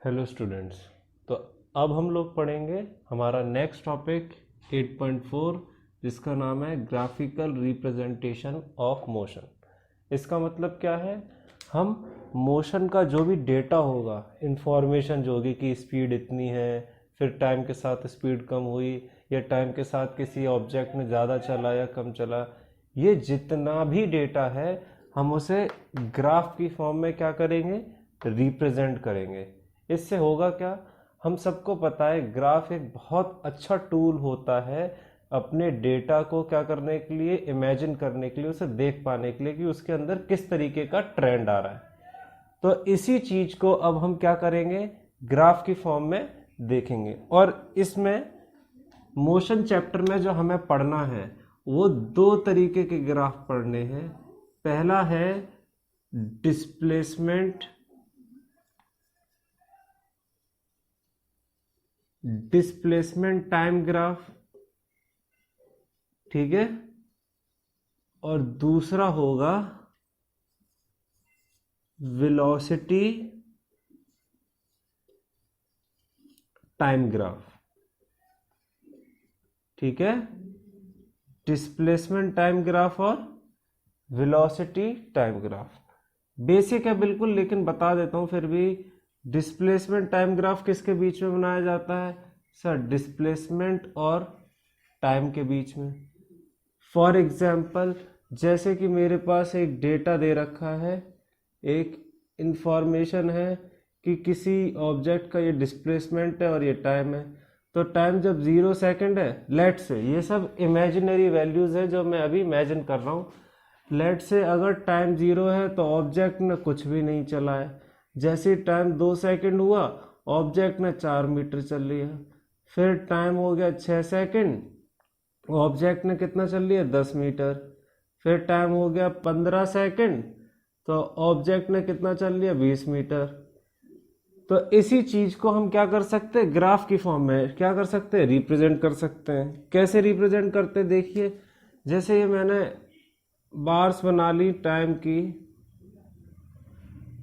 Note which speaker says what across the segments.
Speaker 1: Hello students. तो अब हम लोग पढ़ेंगे हमारा नेक्स्ट टॉपिक 8.4 जिसका नाम है ग्राफिकल रिप्रेजेंटेशन ऑफ मोशन। इसका मतलब क्या है? हम मोशन का जो भी डेटा होगा, इंफॉर्मेशन जो होगी कि स्पीड इतनी है, फिर टाइम के साथ स्पीड कम हुई या टाइम के साथ किसी ऑब्जेक्ट में ज़्यादा चला या कम चला, ये जितना भी डेटा है हम उसे ग्राफ की फॉर्म में क्या करेंगे? रिप्रेजेंट करेंगे। इससे होगा क्या? हम सबको पता है ग्राफ एक बहुत अच्छा टूल होता है अपने डेटा को क्या करने के लिए, इमेजिन करने के लिए, उसे देख पाने के लिए कि उसके अंदर किस तरीके का ट्रेंड आ रहा है। तो इसी चीज को अब हम क्या करेंगे? ग्राफ की फॉर्म में देखेंगे। और इसमें मोशन चैप्टर में जो हमें पढ़ना है वो दो तरीके के ग्राफ पढ़ने हैं। पहला है डिस्प्लेसमेंट टाइम ग्राफ, ठीक है, और दूसरा होगा वेलोसिटी टाइम ग्राफ। ठीक है, डिस्प्लेसमेंट टाइम ग्राफ और वेलोसिटी टाइम ग्राफ बेसिक है बिल्कुल, लेकिन बता देता हूं फिर भी। डिस्प्लेसमेंट टाइम ग्राफ किसके बीच में बनाया जाता है सर? डिस्प्लेसमेंट और टाइम के बीच में। फॉर एग्जाम्पल, जैसे कि मेरे पास एक डेटा दे रखा है, एक इंफॉर्मेशन है कि किसी ऑब्जेक्ट का ये डिस्प्लेसमेंट है और ये टाइम है। तो टाइम जब 0 सेकंड है, लेट से, ये सब इमेजिनरी वैल्यूज है जो मैं अभी इमेजिन कर रहा हूँ। लेट से अगर टाइम 0 है तो ऑब्जेक्ट ने कुछ भी नहीं चला है। जैसे टाइम 2 सेकंड हुआ, ऑब्जेक्ट ने 4 मीटर चल लिया। फिर टाइम हो गया 6 सेकंड, ऑब्जेक्ट ने कितना चल लिया? 10 मीटर। फिर टाइम हो गया 15 सेकंड, तो ऑब्जेक्ट ने कितना चल लिया? 20 मीटर। तो इसी चीज को हम क्या कर सकते हैं? ग्राफ की फॉर्म में क्या कर सकते हैं? रिप्रेजेंट कर सकते हैं। कैसे रिप्रेजेंट करते हैं? देखिए, जैसे ये मैंने बार्स बना ली टाइम की,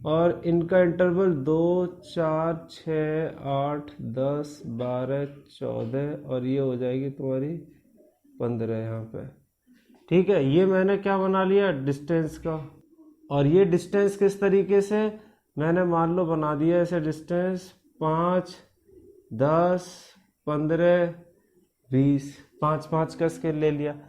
Speaker 1: और इनका इंटरवल 2, 4, 6, 8, 10, 12, 14 और ये हो जाएगी तुम्हारी 15 यहाँ पे। ठीक है, ये मैंने क्या बना लिया? डिस्टेंस का। और ये डिस्टेंस किस तरीके से मैंने मान लो बना दिया? ऐसे डिस्टेंस 5, 10, 15, 20, 5-5 का स्केल ले लिया।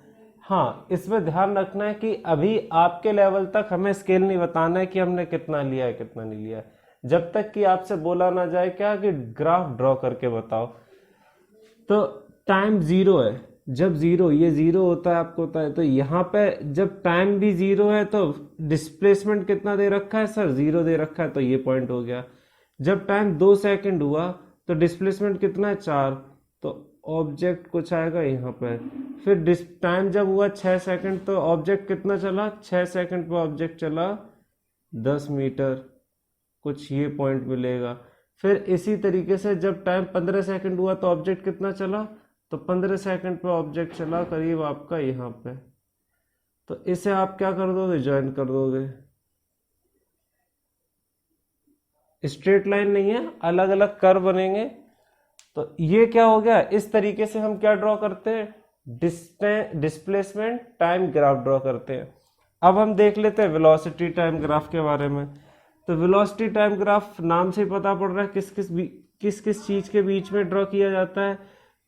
Speaker 1: हाँ, इसमें ध्यान रखना है कि अभी आपके लेवल तक हमें स्केल नहीं बताना है कि हमने कितना लिया है कितना नहीं लिया है, जब तक कि आपसे बोला ना जाए क्या कि ग्राफ ड्रॉ करके बताओ। तो टाइम 0 है, जब 0 ये 0 होता है आपको होता है, तो यहाँ पे जब टाइम भी 0 है तो डिस्प्लेसमेंट कितना दे रखा है सर? 0 दे रखा है, तो ये पॉइंट हो गया। जब टाइम 2 सेकंड हुआ तो डिस्प्लेसमेंट कितना है? 4, तो ऑब्जेक्ट कुछ आएगा यहाँ पे। फिर टाइम जब हुआ 6 सेकंड, तो ऑब्जेक्ट कितना चला? 6 सेकंड पर ऑब्जेक्ट चला 10 मीटर, कुछ ये पॉइंट मिलेगा। फिर इसी तरीके से जब टाइम 15 सेकंड हुआ तो ऑब्जेक्ट कितना चला? तो 15 सेकंड पे ऑब्जेक्ट चला करीब आपका यहाँ पे। तो इसे आप क्या कर दोगे? ज्वाइन कर दोगे। स्ट्रेट लाइन नहीं है, अलग अलग कर्व बनेंगे। तो ये क्या हो गया? इस तरीके से हम क्या ड्रॉ करते हैं? डिस्प्लेसमेंट टाइम ग्राफ ड्रॉ करते हैं। अब हम देख लेते हैं वेलोसिटी टाइम ग्राफ के बारे में। तो वेलोसिटी टाइम ग्राफ नाम से ही पता पड़ रहा है किस किस चीज के बीच में ड्रॉ किया जाता है।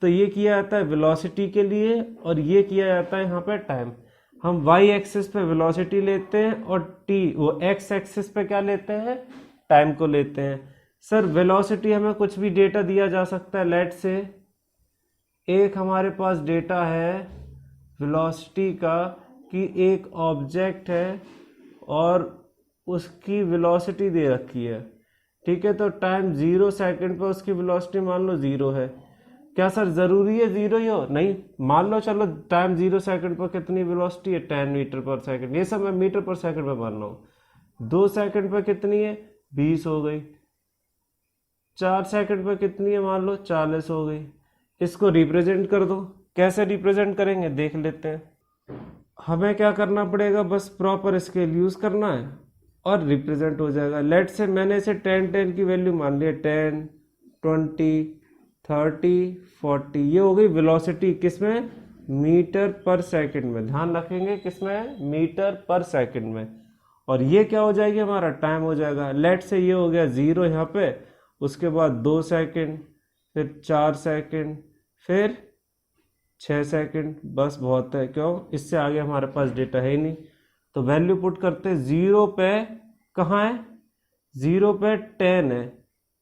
Speaker 1: तो ये किया जाता है वेलोसिटी के लिए, और ये किया जाता है यहाँ पे टाइम। हम वाई एक्सिस पे वेलोसिटी लेते हैं और वो एक्स एक्सिस पे क्या लेते हैं? टाइम को लेते हैं। सर वेलोसिटी हमें कुछ भी डेटा दिया जा सकता है। लेट से एक हमारे पास डेटा है वेलोसिटी का कि एक ऑब्जेक्ट है और उसकी वेलोसिटी दे रखी है। ठीक है, तो टाइम 0 सेकंड पे उसकी वेलोसिटी मान लो 0 है। क्या सर जरूरी है 0 ही हो? नहीं, मान लो चलो टाइम 0 सेकंड पर कितनी वेलोसिटी है? 10 मीटर पर सेकंड। ये सब मैं मीटर पर सेकंड में मान रहा हूँ। 2 सेकंड पर कितनी है? 20 हो गई। 4 सेकंड पर कितनी है? मान लो 40 हो गई। इसको रिप्रेजेंट कर दो। कैसे रिप्रेजेंट करेंगे देख लेते हैं। हमें क्या करना पड़ेगा? बस प्रॉपर स्केल यूज करना है। और रिप्रेजेंट हो जाएगा। लेट से मैंने इसे 10 की वैल्यू मान लिया, 10, 20, 30, 40, ये हो गई वेलोसिटी किसमें, मीटर पर सेकंड में। ध्यान रखेंगे किसमें, मीटर पर सेकंड में। और ये क्या हो जाएगी, हमारा टाइम हो जाएगा। लेट से ये हो गया 0 यहाँ पे, उसके बाद 2 सेकंड, फिर 4 सेकंड, फिर 6 सेकंड, बस बहुत है। क्यों, इससे आगे हमारे पास डेटा है ही नहीं। तो वैल्यू पुट करते हैं, 0 पे कहाँ है, 0 पे 10 है,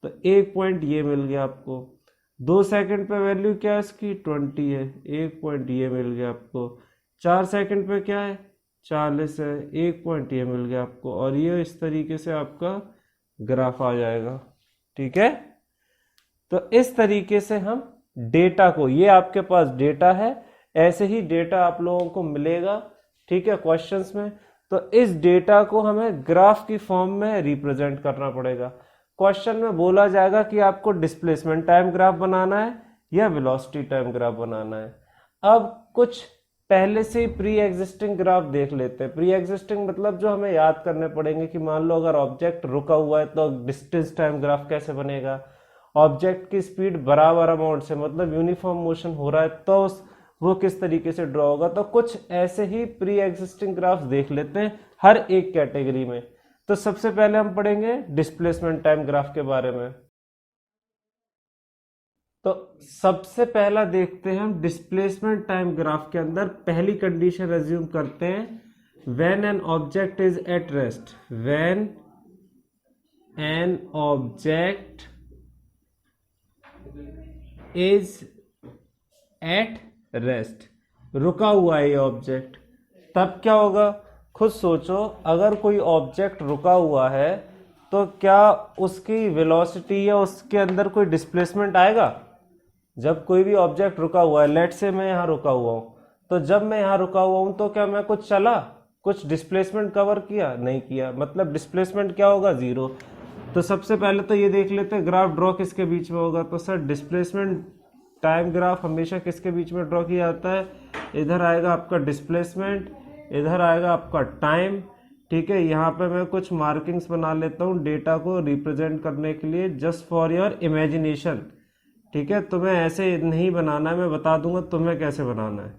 Speaker 1: तो 1 पॉइंट ये मिल गया आपको। 2 सेकंड पे वैल्यू क्या है इसकी, 20 है, 1 पॉइंट ये मिल गया आपको। 4 सेकंड पे क्या है, 40 है, 1 पॉइंट ये मिल गया आपको। और ये इस तरीके से आपका ग्राफ आ जाएगा। ठीक है, तो इस तरीके से हम डेटा को, ये आपके पास डेटा है, ऐसे ही डेटा आप लोगों को मिलेगा, ठीक है, क्वेश्चंस में। तो इस डेटा को हमें ग्राफ की फॉर्म में रिप्रेजेंट करना पड़ेगा। क्वेश्चन में बोला जाएगा कि आपको डिस्प्लेसमेंट टाइम ग्राफ बनाना है या वेलोसिटी टाइम ग्राफ बनाना है। अब कुछ पहले से ही प्री एग्जिस्टिंग ग्राफ देख लेते हैं। प्री एग्जिस्टिंग मतलब जो हमें याद करने पड़ेंगे कि मान लो अगर ऑब्जेक्ट रुका हुआ है तो डिस्टेंस टाइम ग्राफ कैसे बनेगा, ऑब्जेक्ट की स्पीड बराबर अमाउंट से मतलब यूनिफॉर्म मोशन हो रहा है तो वो किस तरीके से ड्रॉ होगा। तो कुछ ऐसे ही प्री एग्जिस्टिंग ग्राफ्स देख लेते हैं हर एक कैटेगरी में। तो सबसे पहले हम पढ़ेंगे डिस्प्लेसमेंट टाइम ग्राफ के बारे में। तो सबसे पहला देखते हैं हम डिस्प्लेसमेंट टाइम ग्राफ के अंदर पहली कंडीशन एज्यूम करते हैं, when an object is at rest. When an object is at rest, रुका हुआ है ये ऑब्जेक्ट, तब क्या होगा, खुद सोचो। अगर कोई ऑब्जेक्ट रुका हुआ है तो क्या उसकी वेलोसिटी या उसके अंदर कोई डिस्प्लेसमेंट आएगा। जब कोई भी ऑब्जेक्ट रुका हुआ है, लेट से मैं यहाँ रुका हुआ हूँ, तो जब मैं यहाँ रुका हुआ हूँ तो क्या मैं कुछ चला, कुछ डिस्प्लेसमेंट कवर किया, नहीं किया, मतलब डिस्प्लेसमेंट क्या होगा, 0। तो सबसे पहले तो ये देख लेते हैं ग्राफ ड्रॉ किसके बीच में होगा। तो सर डिस्प्लेसमेंट टाइम ग्राफ हमेशा किसके बीच में ड्रॉ किया जाता है, इधर आएगा आपका डिस्प्लेसमेंट, इधर आएगा आपका टाइम। ठीक है, यहाँ पे मैं कुछ मार्किंग्स बना लेता हूँ डेटा को रिप्रेजेंट करने के लिए, जस्ट फॉर योर इमेजिनेशन। ठीक है, तुम्हें ऐसे नहीं बनाना है, मैं बता दूंगा तुम्हें कैसे बनाना है।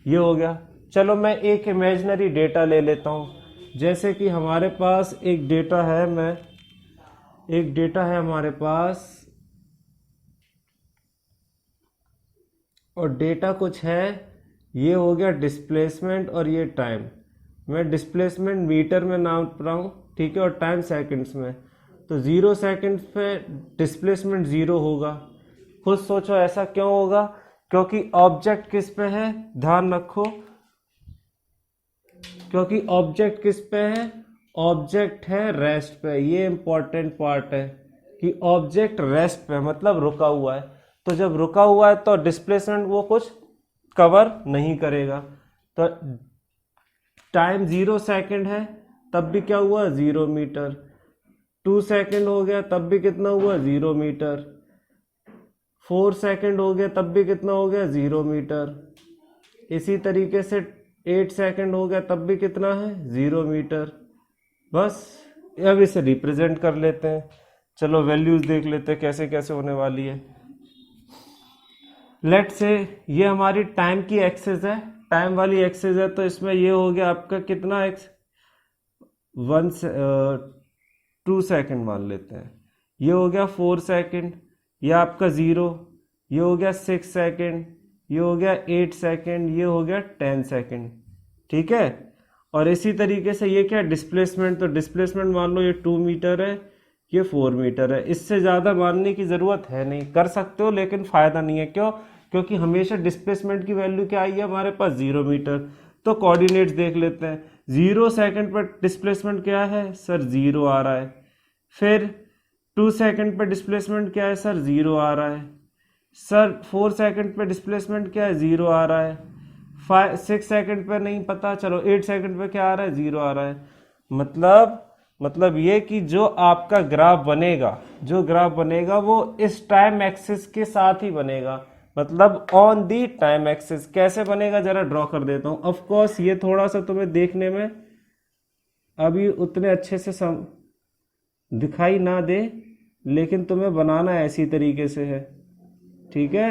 Speaker 1: ये हो गया। चलो मैं एक इमेजिनरी डेटा ले लेता हूँ, जैसे कि हमारे पास एक डेटा है, हमारे पास, और डेटा कुछ है, ये हो गया डिस्प्लेसमेंट और ये टाइम। मैं डिस्प्लेसमेंट मीटर में नाप रहा हूँ, ठीक है, और टाइम सेकंड्स में। तो 0 सेकंड्स पे डिस्प्लेसमेंट 0 होगा। खुद सोचो ऐसा क्यों होगा, क्योंकि ऑब्जेक्ट किस पे है, ध्यान रखो, क्योंकि ऑब्जेक्ट किस पे है, ऑब्जेक्ट है रेस्ट पे। ये इंपॉर्टेंट पार्ट है कि ऑब्जेक्ट रेस्ट पे मतलब रुका हुआ है। तो जब रुका हुआ है तो डिस्प्लेसमेंट वो कुछ कवर नहीं करेगा। तो टाइम 0 सेकंड है तब भी क्या हुआ, 0 मीटर। 2 सेकंड हो गया तब भी कितना हुआ, 0 मीटर। 4 सेकंड हो गया तब भी कितना हो गया, 0 मीटर। इसी तरीके से 8 सेकंड हो गया तब भी कितना है, 0 मीटर। बस अब इसे रिप्रेजेंट कर लेते हैं। चलो वैल्यूज देख लेते हैं कैसे कैसे होने वाली है। लेट से ये हमारी टाइम की एक्सेस है, टाइम वाली एक्सेस है, तो इसमें ये हो गया आपका कितना एक्स, 2 सेकंड मान लेते हैं। ये हो गया 4 सेकंड, ये आपका 0, ये हो गया 6 सेकंड, ये हो गया 8 सेकंड, ये हो गया 10 सेकंड। ठीक है, और इसी तरीके से ये क्या डिस्प्लेसमेंट, तो डिस्प्लेसमेंट मान लो ये 2 मीटर है, ये 4 मीटर है। इससे ज़्यादा मानने की ज़रूरत है नहीं, कर सकते हो लेकिन फ़ायदा नहीं है। क्यों, क्योंकि हमेशा डिस्प्लेसमेंट की वैल्यू क्या आई है हमारे पास, 0 मीटर। तो कोऑर्डिनेट्स देख लेते हैं। 0 सेकंड पर डिस्प्लेसमेंट क्या है सर, 0 आ रहा है। फिर 2 सेकंड पर डिस्प्लेसमेंट क्या है सर, 0 आ रहा है। सर 4 सेकंड पर डिस्प्लेसमेंट क्या है, 0 आ रहा है। 6 सेकंड पर नहीं पता, चलो 8 सेकंड पर क्या आ रहा है, 0 आ रहा है। मतलब ये कि जो आपका ग्राफ बनेगा वो इस टाइम एक्सिस के साथ ही बनेगा, मतलब ऑन दी टाइम एक्सिस। कैसे बनेगा जरा ड्रॉ कर देता हूं। ऑफ कोर्स ये थोड़ा सा तुम्हें देखने में अभी उतने अच्छे से दिखाई ना दे, लेकिन तुम्हें बनाना ऐसी तरीके से है, ठीक है।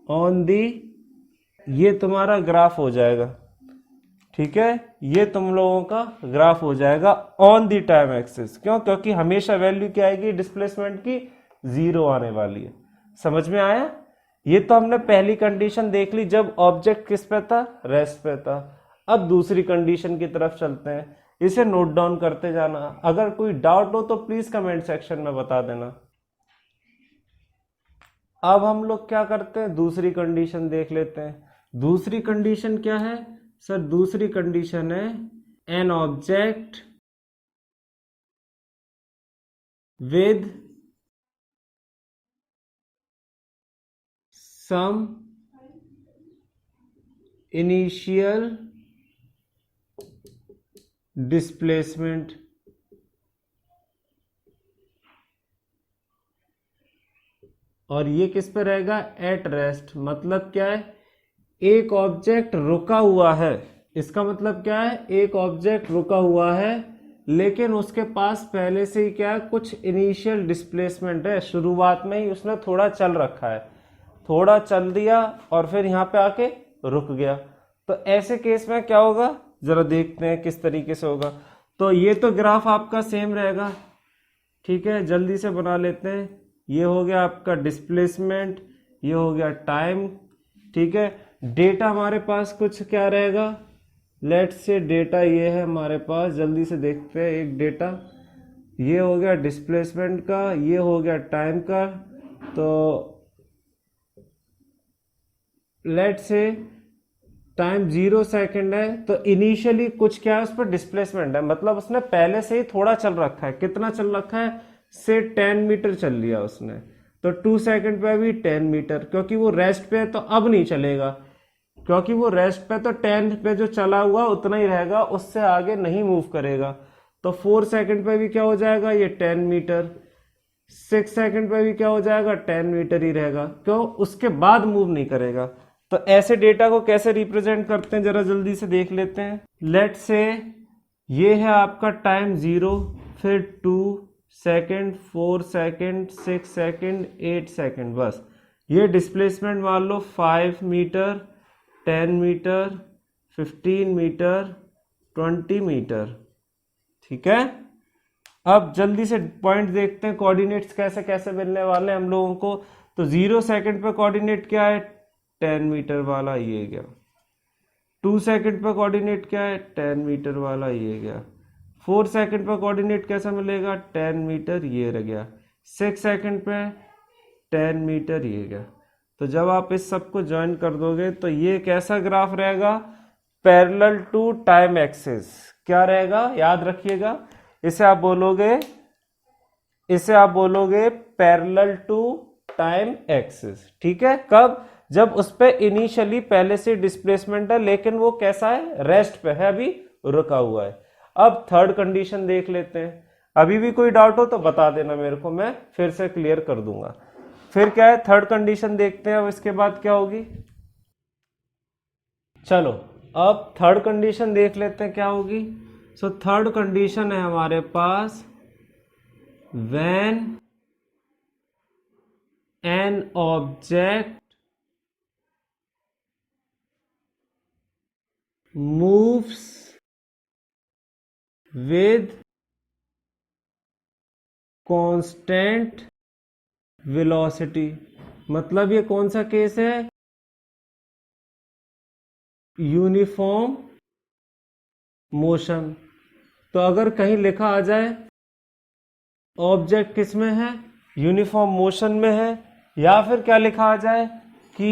Speaker 1: ऑन दी, ये तुम्हारा ग्राफ हो जाएगा, ठीक है। ये तुम लोगों का ग्राफ हो जाएगा ऑन दी टाइम एक्सिस। क्यों? क्योंकि हमेशा वैल्यू क्या आएगी डिस्प्लेसमेंट की? 0 आने वाली है। समझ में आया? ये तो हमने पहली कंडीशन देख ली जब ऑब्जेक्ट किस पे था? रेस्ट पे था। अब दूसरी कंडीशन की तरफ चलते हैं, इसे नोट डाउन करते जाना। अगर कोई डाउट हो तो प्लीज कमेंट सेक्शन में बता देना। अब हम लोग क्या करते हैं, दूसरी कंडीशन देख लेते हैं। दूसरी कंडीशन क्या है सर? दूसरी कंडीशन है an object with some initial displacement. और ये किस पे रहेगा? At rest. मतलब क्या है? एक ऑब्जेक्ट रुका हुआ है। इसका मतलब क्या है? एक ऑब्जेक्ट रुका हुआ है, लेकिन उसके पास पहले से ही क्या है? कुछ इनिशियल डिस्प्लेसमेंट है। शुरुआत में ही उसने थोड़ा चल रखा है, थोड़ा चल दिया और फिर यहाँ पे आके रुक गया। तो ऐसे केस में क्या होगा, जरा देखते हैं किस तरीके से होगा। तो ये तो ग्राफ आपका सेम रहेगा, ठीक है। जल्दी से बना लेते हैं। ये हो गया आपका डिस्प्लेसमेंट, ये हो गया टाइम, ठीक है। डेटा हमारे पास कुछ क्या रहेगा? लेट्स से डेटा ये है हमारे पास, जल्दी से देखते हैं एक डेटा। ये हो गया डिस्प्लेसमेंट का, ये हो गया टाइम का। तो लेट्स से टाइम 0 सेकंड है, तो इनिशियली कुछ क्या है उस पर? डिस्प्लेसमेंट है। मतलब उसने पहले से ही थोड़ा चल रखा है। कितना चल रखा है? से 10 मीटर चल लिया उसने। तो 2 सेकंड पे भी 10 मीटर, क्योंकि वो रेस्ट पे है तो अब नहीं चलेगा। क्योंकि वो रेस्ट पे तो 10 पे जो चला हुआ उतना ही रहेगा, उससे आगे नहीं मूव करेगा। तो 4 सेकंड पे भी क्या हो जाएगा? ये 10 मीटर। 6 सेकंड पे भी क्या हो जाएगा? 10 मीटर ही रहेगा। क्यों? उसके बाद मूव नहीं करेगा। तो ऐसे डेटा को कैसे रिप्रेजेंट करते हैं, जरा जल्दी से देख लेते हैं। लेट से ये है आपका टाइम 0, फिर 2 सेकंड, 4 सेकंड, 6 सेकंड, 8 सेकंड। बस ये डिस्प्लेसमेंट मान लो 5 मीटर, 10 मीटर, 15 मीटर, 20 मीटर, ठीक है। अब जल्दी से पॉइंट देखते हैं, कोऑर्डिनेट्स कैसे कैसे मिलने वाले हैं हम लोगों को। तो 0 सेकंड पे कोऑर्डिनेट क्या है? 10 मीटर वाला ये गया। 2 सेकंड पे कोऑर्डिनेट क्या है? 10 मीटर वाला ये गया। 4 सेकंड पे कोऑर्डिनेट कैसा मिलेगा? 10 मीटर ये रह गया। 6 सेकंड पे 10 मीटर ये गया। तो जब आप इस सबको ज्वाइन कर दोगे तो ये कैसा ग्राफ रहेगा? Parallel to time axis. क्या रहेगा? याद रखिएगा, इसे आप बोलोगे, इसे आप बोलोगे पैरेलल टू टाइम एक्सिस, ठीक है। कब? जब उस पे इनिशियली पहले से डिस्प्लेसमेंट है, लेकिन वो कैसा है? रेस्ट पे है, अभी रुका हुआ है। अब थर्ड कंडीशन देख लेते हैं। अभी भी कोई डाउट हो तो बता देना मेरे को, मैं फिर से क्लियर कर दूंगा। फिर क्या है? थर्ड कंडीशन देखते हैं। अब इसके बाद क्या होगी? चलो अब थर्ड कंडीशन देख लेते हैं क्या होगी। सो थर्ड कंडीशन है हमारे पास, when an object moves with constant velocity। मतलब ये कौन सा केस है? Uniform motion. तो अगर कहीं लिखा आ जाए ऑब्जेक्ट किस में है? यूनिफॉर्म मोशन में है, या फिर क्या लिखा आ जाए कि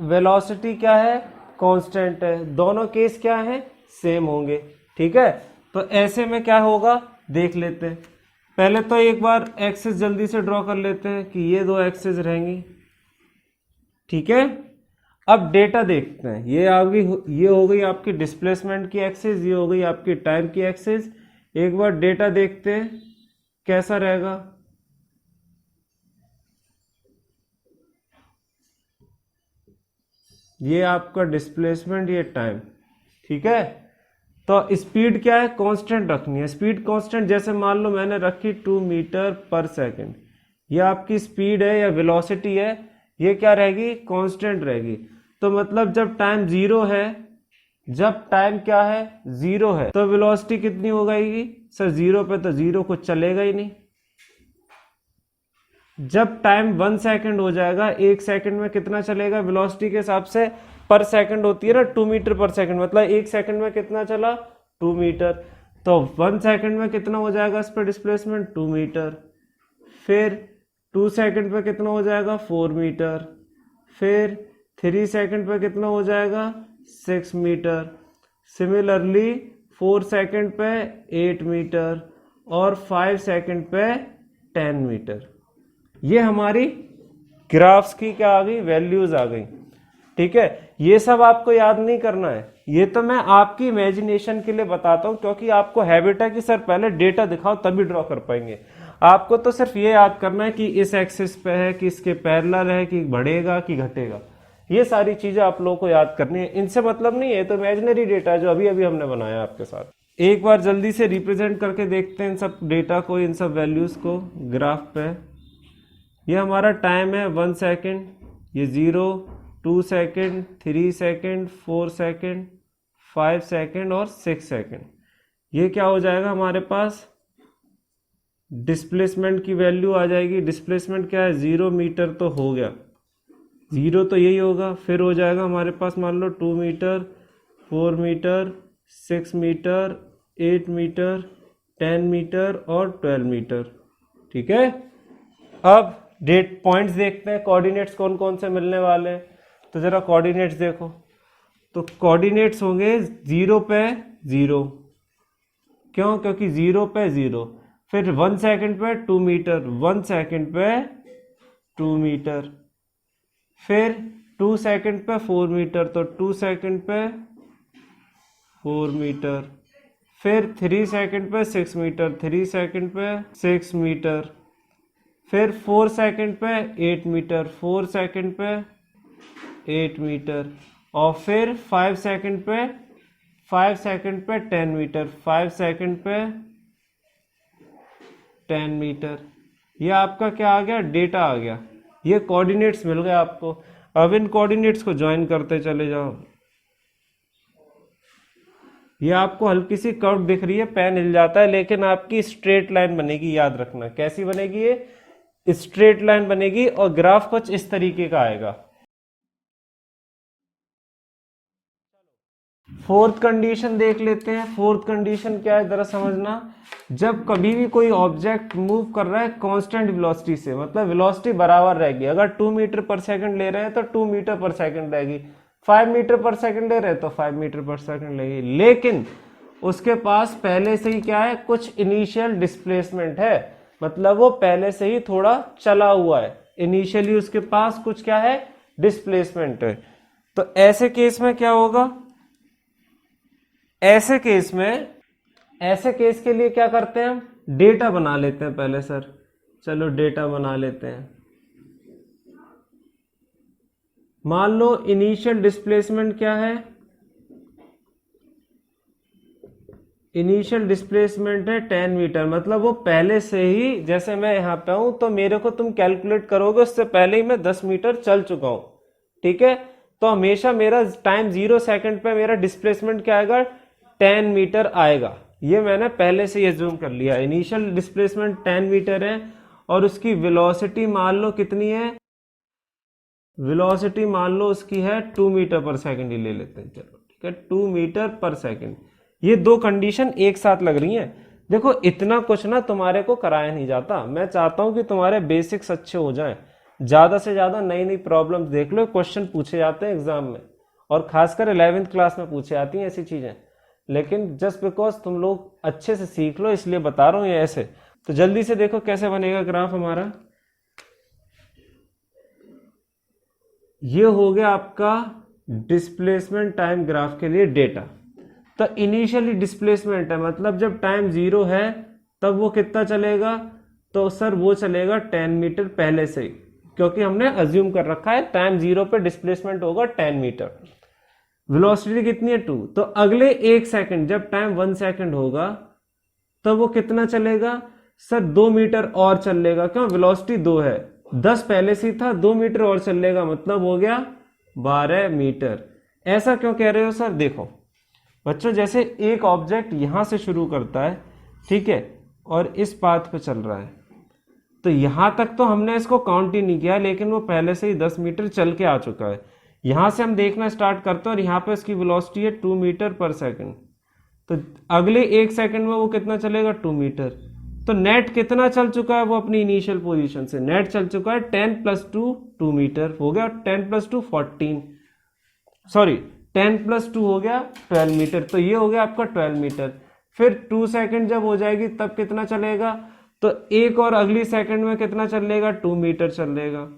Speaker 1: वेलोसिटी क्या है? कांस्टेंट है। दोनों केस क्या है? सेम होंगे, ठीक है। तो ऐसे में क्या होगा देख लेते हैं। पहले तो एक बार एक्सिस जल्दी से ड्रॉ कर लेते हैं कि ये दो एक्सिस रहेंगी, ठीक है। अब डेटा देखते हैं। ये आ गई, ये हो गई आपकी डिस्प्लेसमेंट की एक्सिस, ये हो गई आपकी टाइम की एक्सिस। एक बार डेटा देखते हैं कैसा रहेगा। ये आपका डिस्प्लेसमेंट, ये टाइम, ठीक है। तो स्पीड क्या है, कांस्टेंट रखनी है। स्पीड कांस्टेंट जैसे मान लो मैंने रखी 2 मीटर पर सेकंड, ये आपकी स्पीड है या वेलोसिटी है, ये क्या रहेगी, कांस्टेंट रहेगी। तो मतलब जब टाइम जीरो है, जब टाइम क्या है, जीरो है, तो वेलोसिटी कितनी हो गई सर, जीरो पे तो जीरो कुछ चलेगा ही नहीं। जब टाइम 1 सेकंड हो जाएगा, 1 सेकंड में कितना चलेगा वेलोसिटी के हिसाब से, पर सेकंड होती है ना 2 मीटर पर सेकंड, मतलब 1 सेकंड में कितना चला 2 मीटर। तो 1 सेकंड में कितना हो जाएगा इस पर डिस्प्लेसमेंट 2 मीटर। फिर 2 सेकंड पे कितना हो जाएगा 4 मीटर। फिर 3 सेकंड पे कितना हो जाएगा 6 मीटर। सिमिलरली 4 सेकंड पे 8 मीटर और 5 सेकंड पे 10 मीटर। ये हमारी ग्राफ्स की क्या आ गई, वैल्यूज आ गई। ठीक है, ये सब आपको याद नहीं करना है, ये तो मैं आपकी इमेजिनेशन के लिए बताता हूं, क्योंकि आपको हैबिट है कि सर पहले डेटा दिखाओ तभी ड्रॉ कर पाएंगे। आपको तो सिर्फ ये याद करना है कि इस एक्सिस पे है, कि इसके पैरेलल है, कि बढ़ेगा कि घटेगा, ये सारी चीजें आप लोगों को याद करनी है। इनसे मतलब नहीं है, तो इमेजिनरी डेटा है जो अभी अभी हमने बनाया आपके साथ। एक बार जल्दी से रिप्रेजेंट करके देखते हैं इन सब डेटा को, इन सब वैल्यूज को ग्राफ पे। ये हमारा टाइम है 1 सेकेंड, ये 0, 2 सेकेंड, 3 सेकेंड, 4 सेकेंड, 5 सेकेंड और 6 सेकेंड। ये क्या हो जाएगा हमारे पास, डिस्प्लेसमेंट की वैल्यू आ जाएगी। डिस्प्लेसमेंट क्या है, 0 मीटर तो हो गया, 0 तो यही होगा। फिर हो जाएगा हमारे पास मान लो 2 metre, 4 metre, 6 metre, 8 metre, 10 metre और 12 मीटर। ठीक है, अब डेट पॉइंट्स देखते हैं, कोऑर्डिनेट्स कौन कौन से मिलने वाले हैं। तो जरा कोऑर्डिनेट्स देखो, तो कोऑर्डिनेट्स होंगे 0 पे 0, क्यों, क्योंकि 0 पे 0। फिर 1 सेकंड पे 2 मीटर, 1 सेकंड पे 2 मीटर। फिर 2 सेकंड पे 4 मीटर, तो 2 सेकंड पे 4 मीटर। फिर 3 सेकंड पे 6 मीटर, 3 सेकंड पे 6 मीटर। फिर 4 सेकंड पे 8 मीटर, 4 सेकंड पे 8 मीटर। और फिर 5 सेकंड पे 10 मीटर, 5 सेकंड पे 10 मीटर। ये आपका क्या आ गया, डेटा आ गया। ये कोऑर्डिनेट्स मिल गए आपको। अब इन कोऑर्डिनेट्स को ज्वाइन करते चले जाओ। ये आपको हल्की सी कर्व दिख रही है, पेन हिल जाता है, लेकिन आपकी स्ट्रेट लाइन बनेगी, याद रखना। कैसी बनेगी, ये स्ट्रेट लाइन बनेगी और ग्राफ कुछ इस तरीके का आएगा। फोर्थ कंडीशन देख लेते हैं। फोर्थ कंडीशन क्या है जरा समझना। जब कभी भी कोई ऑब्जेक्ट मूव कर रहा है कांस्टेंट वेलोसिटी से, मतलब वेलोसिटी बराबर रहेगी। अगर 2 मीटर पर सेकंड ले रहे हैं तो 2 मीटर पर सेकंड रहेगी, 5 मीटर पर सेकंड ले रहे हैं तो 5 मीटर पर सेकंड लगेगी। लेकिन उसके पास पहले से ही क्या है, कुछ इनिशियल डिस्प्लेसमेंट है, मतलब वो पहले से ही थोड़ा चला हुआ है। इनिशियली उसके पास कुछ क्या है, डिस्प्लेसमेंट है। तो ऐसे केस में क्या होगा, ऐसे केस के लिए क्या करते हैं हम, डेटा बना लेते हैं पहले। सर चलो डेटा बना लेते हैं। मान लो इनिशियल डिस्प्लेसमेंट क्या है, इनिशियल डिस्प्लेसमेंट है 10 मीटर, मतलब वो पहले से ही, जैसे मैं यहां पे हूं तो मेरे को तुम कैलकुलेट करोगे उससे पहले ही मैं 10 मीटर चल चुका हूं। ठीक है, तो हमेशा मेरा टाइम 0 सेकंड पे मेरा डिस्प्लेसमेंट क्या आएगा, 10 मीटर आएगा। ये मैंने पहले से ही अज्यूम कर लिया। इनिशियल डिस्प्लेसमेंट 10 मीटर है और उसकी वेलोसिटी मान लो कितनी है, वेलोसिटी मान लो उसकी है 2 मीटर पर सेकंड ही ले लेते हैं। चलो ठीक है, 2 मीटर पर सेकंड। ये दो कंडीशन एक साथ लग रही हैं। देखो इतना कुछ ना तुम्हारे को कराया नहीं जाता, मैं चाहता हूं कि तुम्हारे बेसिक्स अच्छे हो जाएं। ज्यादा से ज्यादा नई नई प्रॉब्लम्स देख लो, क्वेश्चन पूछे जाते हैं एग्जाम में, और खासकर 11वीं क्लास में पूछे जाती हैं ऐसी चीजें। लेकिन जस्ट बिकॉज तुम लोग अच्छे से सीख लो इसलिए बता रहा हूं ये ऐसे। तो जल्दी से देखो कैसे बनेगा ग्राफ हमारा। ये हो गया आपका डिस्प्लेसमेंट टाइम ग्राफ के लिए डेटा। तो इनिशियली डिस्प्लेसमेंट है, मतलब जब टाइम 0 है तब वो कितना चलेगा, तो सर वो चलेगा 10 मीटर पहले से ही, क्योंकि हमने अज्यूम कर रखा है टाइम 0 पे डिस्प्लेसमेंट होगा 10 मीटर। वेलोसिटी कितनी है 2, तो अगले 1 सेकंड जब टाइम 1 सेकंड होगा तो वो कितना चलेगा सर 2 मीटर और चलेगा, क्यों वेलोसिटी 2 है, 10 पहले से था, 2 मीटर और चलेगा, मतलब हो गया 12 मीटर। ऐसा क्यों कह रहे हो सर? देखो बच्चों, जैसे एक ऑब्जेक्ट यहां से शुरू करता है, ठीक है, और इस पाथ पे चल रहा है, तो यहां तक तो हमने इसको काउंट ही नहीं किया, लेकिन वो पहले से ही 10 मीटर चल के आ चुका है। यहां से हम देखना स्टार्ट करते हैं और यहाँ पे इसकी वेलोसिटी है 2 मीटर पर सेकंड, तो अगले 1 सेकंड में वो कितना चलेगा 2 मीटर। तो नेट कितना चल चुका है वो अपनी इनिशियल पोजीशन से? नेट चल चुका है 10 + 2 2 मीटर हो गया, 10 + 2 14, सॉरी 10 + 2 हो गया 12 मीटर, तो ये हो गया आपका 12 मीटर। फिर 2 सेकंड जब हो जाएगी तब कितना चलेगा, तो एक और अगली सेकंड में कितना चलेगा 2 मीटर चलेगा,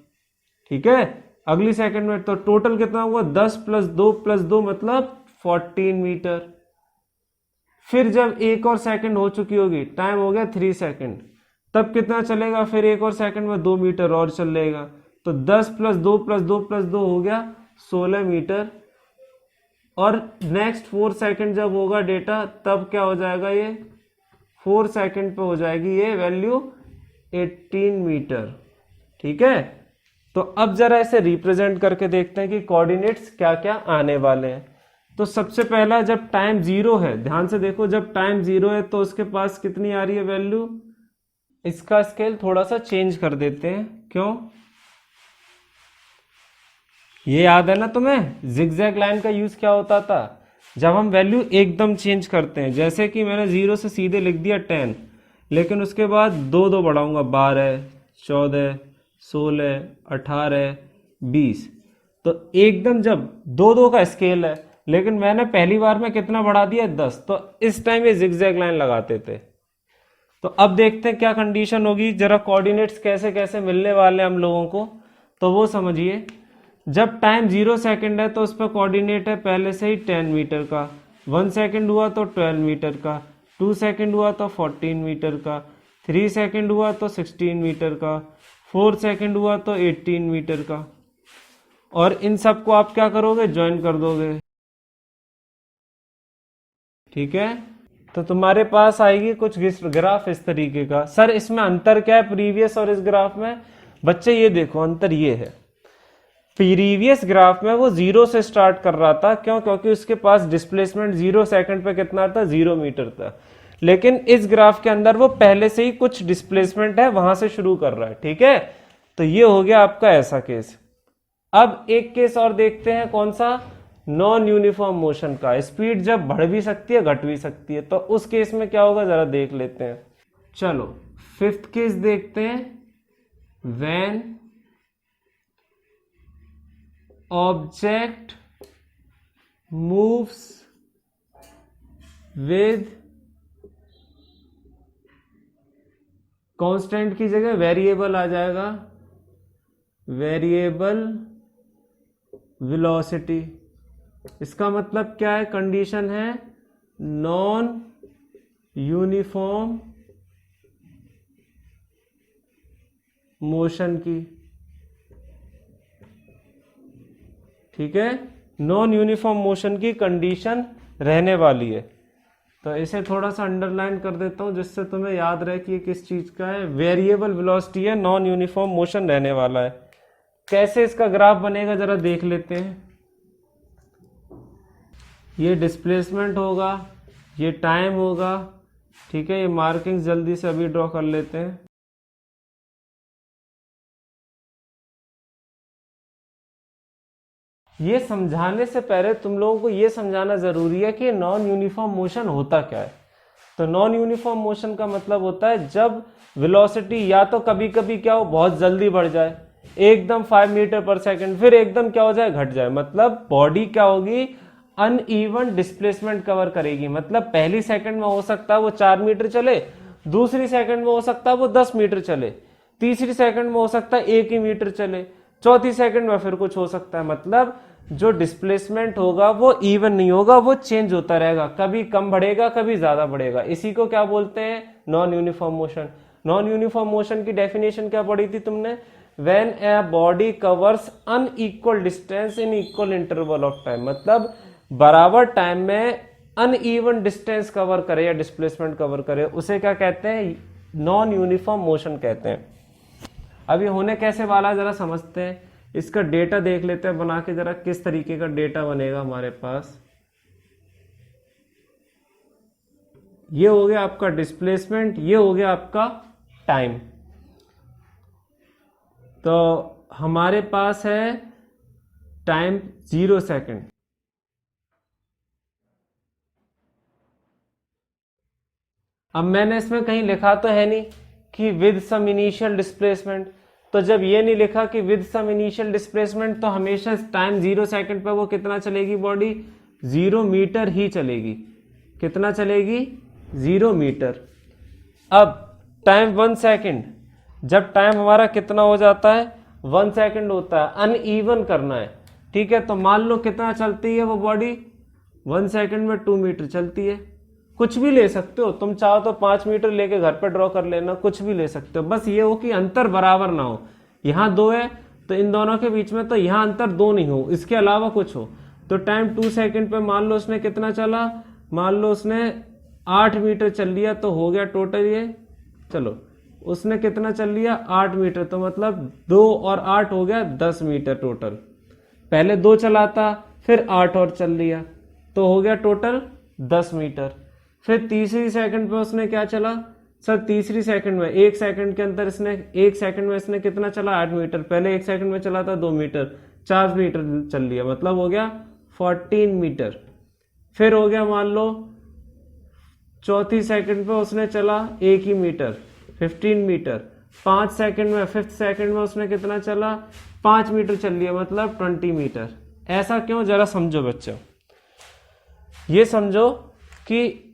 Speaker 1: ठीक है, अगली सेकंड में। तो टोटल कितना हुआ 10 + 2 + 2 मतलब 14 मीटर। फिर जब एक और सेकंड हो चुकी होगी, टाइम हो गया 3 सेकंड, तब कितना चलेगा, फिर एक और सेकंड में 2 मीटर और चलेगा, तो 10 + 2 + 2 + 2 हो गया 16 मीटर। और नेक्स्ट 4 सेकंड जब होगा डेटा, तब क्या हो जाएगा, ये 4 सेकंड पे हो जाएगी ये वैल्यू 18 मीटर, ठीक है। तो अब जरा इसे रिप्रेजेंट करके देखते हैं कि कोऑर्डिनेट्स क्या क्या आने वाले हैं। तो सबसे पहला, जब टाइम 0 है, ध्यान से देखो, जब टाइम 0 है तो उसके पास कितनी आ रही है वैल्यू, इसका स्केल थोड़ा सा चेंज कर देते हैं, क्यों, ये याद है ना तुम्हें जिगजैग लाइन का यूज क्या होता था, जब हम वैल्यू एकदम चेंज करते हैं, जैसे कि मैंने 0 से सीधे लिख दिया 10, लेकिन उसके बाद 2 2 बढ़ाऊंगा, 12 14 16 18 20, तो एकदम जब 2 2 का स्केल है, लेकिन मैंने पहली बार में कितना बढ़ा दिया 10, तो इस टाइम ये जिगजैग लाइन लगाते थे। तो अब देखते हैं क्या कंडीशन होगी, जरा कोऑर्डिनेट्स कैसे कैसे मिलने वाले हैं हम लोगों को, तो वो समझिए। जब टाइम 0 सेकंड है तो उस पर कोऑर्डिनेट है पहले से ही 10 मीटर का, 1 सेकंड हुआ तो 12 मीटर का, 2 सेकंड हुआ तो 14 मीटर का, 3 सेकंड हुआ तो 16 मीटर का, 4 सेकंड हुआ तो 18 मीटर का। और इन सबको आप क्या करोगे, ज्वाइन कर दोगे, ठीक है। तो तुम्हारे पास आएगी कुछ ग्राफ इस तरीके का। सर इसमें अंतर क्या है प्रीवियस और इस ग्राफ में? बच्चे ये देखो, अंतर ये है, प्रीवियस ग्राफ में वो 0 से स्टार्ट कर रहा था, क्यों, क्योंकि उसके पास डिस्प्लेसमेंट 0 सेकंड पे कितना था, 0 मीटर था। लेकिन इस ग्राफ के अंदर वो पहले से ही कुछ डिस्प्लेसमेंट है, वहां से शुरू कर रहा है, ठीक है। तो ये हो गया आपका ऐसा केस। अब एक केस और देखते हैं, कौन सा, नॉन यूनिफॉर्म मोशन का। स्पीड जब बढ़ भी सकती है घट भी सकती है, तो उस केस में क्या होगा जरा देख लेते हैं। चलो 5th केस देखते हैं, when object moves with constant की जगह वेरिएबल आ जाएगा, वेरिएबल वेलोसिटी। इसका मतलब क्या है, कंडीशन है नॉन यूनिफॉर्म मोशन की, ठीक है, नॉन यूनिफॉर्म मोशन की कंडीशन रहने वाली है। तो इसे थोड़ा सा अंडरलाइन कर देता हूं जिससे तुम्हें याद रहे कि ये किस चीज का है, वेरिएबल वेलोसिटी है, नॉन यूनिफॉर्म मोशन रहने वाला है। कैसे इसका ग्राफ बनेगा जरा देख लेते हैं। ये डिस्प्लेसमेंट होगा, ये टाइम होगा, ठीक है, ये मार्किंग जल्दी से अभी ड्रॉ कर लेते हैं। ये समझाने से पहले तुम लोगों को ये समझाना जरूरी है कि नॉन यूनिफॉर्म मोशन होता क्या है। तो नॉन यूनिफॉर्म मोशन का मतलब होता है जब वेलोसिटी या तो कभी कभी क्या हो, बहुत जल्दी बढ़ जाए, एकदम 5 मीटर पर सेकंड, फिर एकदम क्या हो जाए, घट जाए। मतलब बॉडी क्या होगी, अनइवन डिस्प्लेसमेंट कवर करेगी। मतलब पहली सेकंड में हो सकता है वो 4 मीटर चले, दूसरी सेकंड में हो सकता है वो 10 मीटर चले, तीसरी सेकंड में हो सकता है 1 ही मीटर चले, चौथी सेकंड में फिर कुछ हो सकता है। मतलब जो डिस्प्लेसमेंट होगा वो इवन नहीं होगा, वो चेंज होता रहेगा, कभी कम बढ़ेगा कभी ज्यादा बढ़ेगा। इसी को क्या बोलते हैं, non uniform motion. Non uniform motion की डेफिनेशन क्या पढ़ी थी तुमने, when a body covers unequal distance in equal interval of time. मतलब बराबर टाइम में अनइवन डिस्टेंस कवर करे या डिस्प्लेसमेंट कवर करे, उसे क्या कहते हैं? नॉन यूनिफॉर्म मोशन कहते हैं। अब ये होने कैसे वाला है जरा समझते हैं। इसका डेटा देख लेते हैं बना के, जरा किस तरीके का डेटा बनेगा हमारे पास। ये हो गया आपका डिस्प्लेसमेंट, ये हो गया आपका टाइम। तो हमारे पास है टाइम 0 सेकेंड। अब मैंने इसमें कहीं लिखा तो है नहीं कि विद सम इनिशियल डिस्प्लेसमेंट, तो जब ये नहीं लिखा कि विद सम इनिशियल डिस्प्लेसमेंट, तो हमेशा टाइम 0 सेकेंड पे वो कितना चलेगी बॉडी? 0 मीटर ही चलेगी। कितना चलेगी? 0 मीटर। अब टाइम 1 सेकेंड, जब टाइम हमारा कितना हो जाता है? 1 सेकेंड होता है, अनइवन करना है, ठीक है। तो मान लो कितना चलती है वो बॉडी? 1 सेकेंड में 2 मीटर चलती है। कुछ भी ले सकते हो तुम, चाहो तो 5 मीटर लेके घर पे ड्रॉ कर लेना, कुछ भी ले सकते हो, बस ये हो कि अंतर बराबर ना हो। यहाँ 2 है तो इन दोनों के बीच में तो यहाँ अंतर 2 नहीं हो, इसके अलावा कुछ हो। तो टाइम 2 सेकेंड पे मान लो उसने कितना चला? मान लो उसने 8 मीटर चल लिया, तो हो गया टोटल ये, चलो उसने कितना चल लिया? 8 मीटर, तो मतलब 2 और 8 हो गया 10 मीटर टोटल। पहले 2 चलाता, फिर 8 और चल लिया, तो हो गया टोटल 10 मीटर। फिर तीसरी सेकंड पे उसने क्या चला? सर तीसरी सेकंड में 1 सेकंड के अंदर इसने 1 सेकंड में इसने कितना चला? 8 मीटर। पहले 1 सेकंड में चला था 2 मीटर, 4 मीटर चल लिया, मतलब हो गया 14 मीटर। फिर हो गया मान लो चौथी सेकंड पे उसने चला 1 ही मीटर, 15 मीटर। 5 सेकंड में, 5th सेकंड में उसने कितना चला? 5 मीटर चल लिया, मतलब 20 मीटर। ऐसा क्यों? जरा समझो बच्चों, ये समझो कि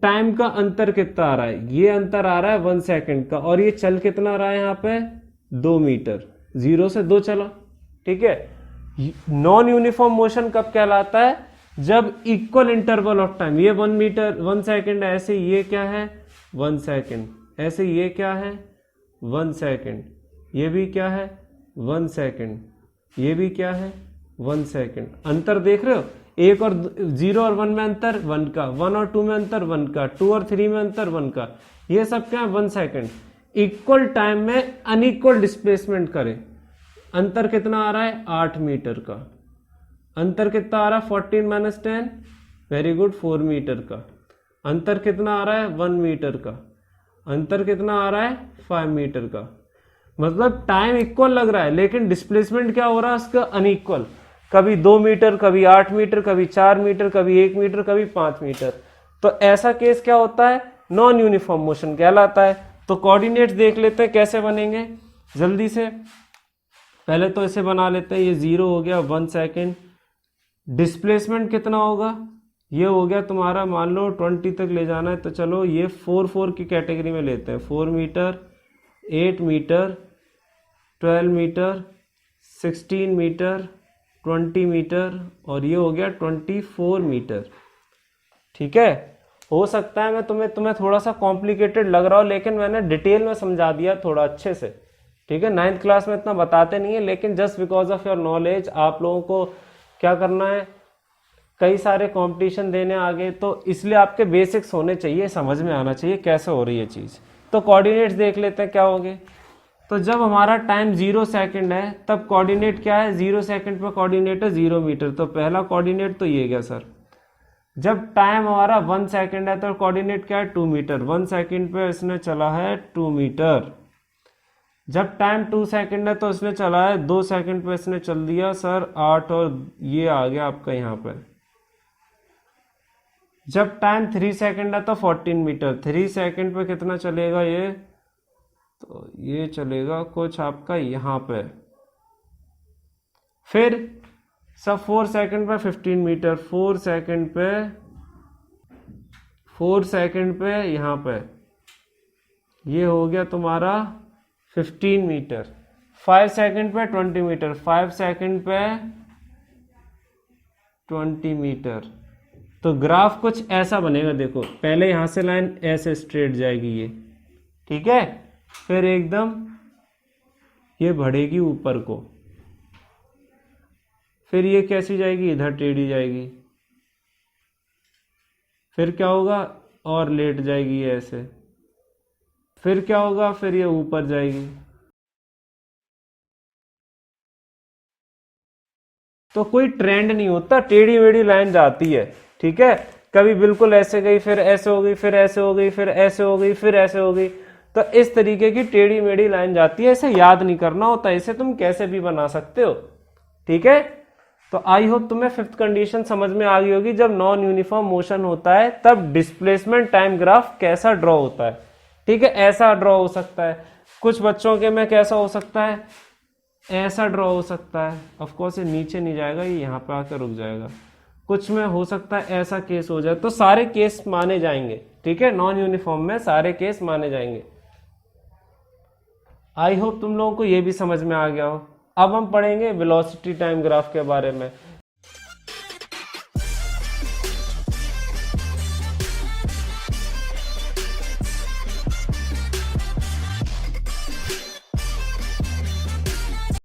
Speaker 1: टाइम का अंतर कितना आ रहा है। ये अंतर आ रहा है 1 सेकंड का, और ये चल कितना रहा है यहाँ पे? 2 मीटर। 0 से 2 चला, ठीक है। नॉन यूनिफॉर्म मोशन कब कहलाता है? जब इक्वल इंटरवल ऑफ टाइम, ये 1 मीटर 1 सेकंड, ऐसे ये क्या है? 1 सेकंड, ऐसे ये क्या है? 1 सेकंड, ये भी क्या है? 1 सेकंड, ये भी क्या है? 1 सेकंड। अंतर देख रहे हो? 1 और 0 और 1 में अंतर 1 का, 1 और 2 में अंतर 1 का, 2 और 3 में अंतर 1 का, ये सब क्या है? 1 सेकंड। इक्वल टाइम में अनइक्वल डिस्प्लेसमेंट करें, अंतर कितना आ रहा है? 8 मीटर का। अंतर कितना आ रहा है? 14 माइनस 10, वेरी गुड, 4 मीटर का। अंतर कितना आ रहा है? 1 मीटर का। अंतर कितना आ रहा है? 5 मीटर का। मतलब टाइम इक्वल लग रहा है, लेकिन डिस्प्लेसमेंट क्या हो रहा है उसका? अनइक्वल। कभी 2 मीटर, कभी 8 मीटर, कभी 4 मीटर, कभी 1 मीटर, कभी 5 मीटर। तो ऐसा केस क्या होता है? नॉन यूनिफॉर्म मोशन कहलाता है। तो कोऑर्डिनेट्स देख लेते हैं कैसे बनेंगे जल्दी से। पहले तो इसे बना लेते हैं, ये 0 हो गया 1 सेकेंड। डिस्प्लेसमेंट कितना होगा? ये हो गया तुम्हारा, मान लो 20 तक ले जाना है, तो चलो ये 4 की कैटेगरी में लेते हैं। 4 metre, 8 metre, 12 metre, 16 metre, 20 metre, और ये हो गया 24 मीटर। ठीक है, हो सकता है मैं तुम्हें थोड़ा सा कॉम्प्लिकेटेड लग रहा हो, लेकिन मैंने डिटेल में समझा दिया थोड़ा अच्छे से। ठीक है, 9th क्लास में इतना बताते नहीं है, लेकिन just because of your knowledge आप लोगों को क्या करना है, कई सारे कंपटीशन देने आगे, तो इसलिए आपके बेसिक्स होने चाहिए, समझ में आना चाहिए कैसे हो रही है चीज़। तो कोऑर्डिनेट्स देख लेते हैं क्या होंगे। तो जब हमारा टाइम 0 सेकंड है तब कोऑर्डिनेट क्या है? 0 सेकंड पर कोऑर्डिनेट है 0 मीटर, तो पहला कोऑर्डिनेट तो ये गया सर। जब टाइम हमारा 1 सेकंड है तो कोऑर्डिनेट क्या है? 2 मीटर। 1 सेकंड पे इसने चला है 2 मीटर। जब टाइम 2 सेकंड है तो इसने चला है 2 सेकंड पे इसने चल दिया सर 8, और ये आ गया आपका यहाँ पे। जब टाइम 3 सेकंड है तो 14 मीटर। 3 सेकंड पे कितना चलेगा ये? तो ये चलेगा कुछ आपका यहाँ पे। फिर सब 4 सेकंड पे 15 मीटर। 4 सेकंड पे यहाँ पे ये हो गया तुम्हारा 15 मीटर। 5 सेकंड पे 20 मीटर। 5 सेकंड पे 20 मीटर। तो ग्राफ कुछ ऐसा बनेगा, देखो पहले यहाँ से लाइन ऐसे स्ट्रेट जाएगी ये, ठीक है, फिर एकदम ये बढ़ेगी ऊपर को, फिर ये कैसी जाएगी? इधर टेढ़ी जाएगी, फिर क्या होगा, और लेट जाएगी ये ऐसे, फिर क्या होगा, फिर ये ऊपर जाएगी। तो कोई ट्रेंड नहीं होता, टेढ़ी मेढ़ी लाइन जाती है, ठीक है। कभी बिल्कुल ऐसे गई, फिर ऐसे हो गई, फिर ऐसे हो गई, फिर ऐसे हो गई, फिर ऐसे हो गई। तो इस तरीके की टेढ़ी मेढ़ी लाइन जाती है, इसे याद नहीं करना होता, इसे तुम कैसे भी बना सकते हो, ठीक है। तो आई होप तुम्हें फिफ्थ कंडीशन समझ में आ गई होगी। जब नॉन यूनिफॉर्म मोशन होता है तब डिस्प्लेसमेंट टाइम ग्राफ कैसा ड्रॉ होता है, ठीक है। ऐसा ड्रॉ हो सकता है, कुछ बच्चों के में कैसा हो सकता है, ऐसा ड्रॉ हो सकता है। ऑफ कोर्स ये नीचे नहीं जाएगा, ये यहाँ पे आकर रुक जाएगा। कुछ में हो सकता है ऐसा केस हो जाए, तो सारे केस माने जाएंगे, ठीक है। नॉन यूनिफॉर्म में सारे केस माने जाएंगे। आई होप तुम लोगों को ये भी समझ में आ गया हो। अब हम पढ़ेंगे वेलोसिटी टाइम ग्राफ के बारे में।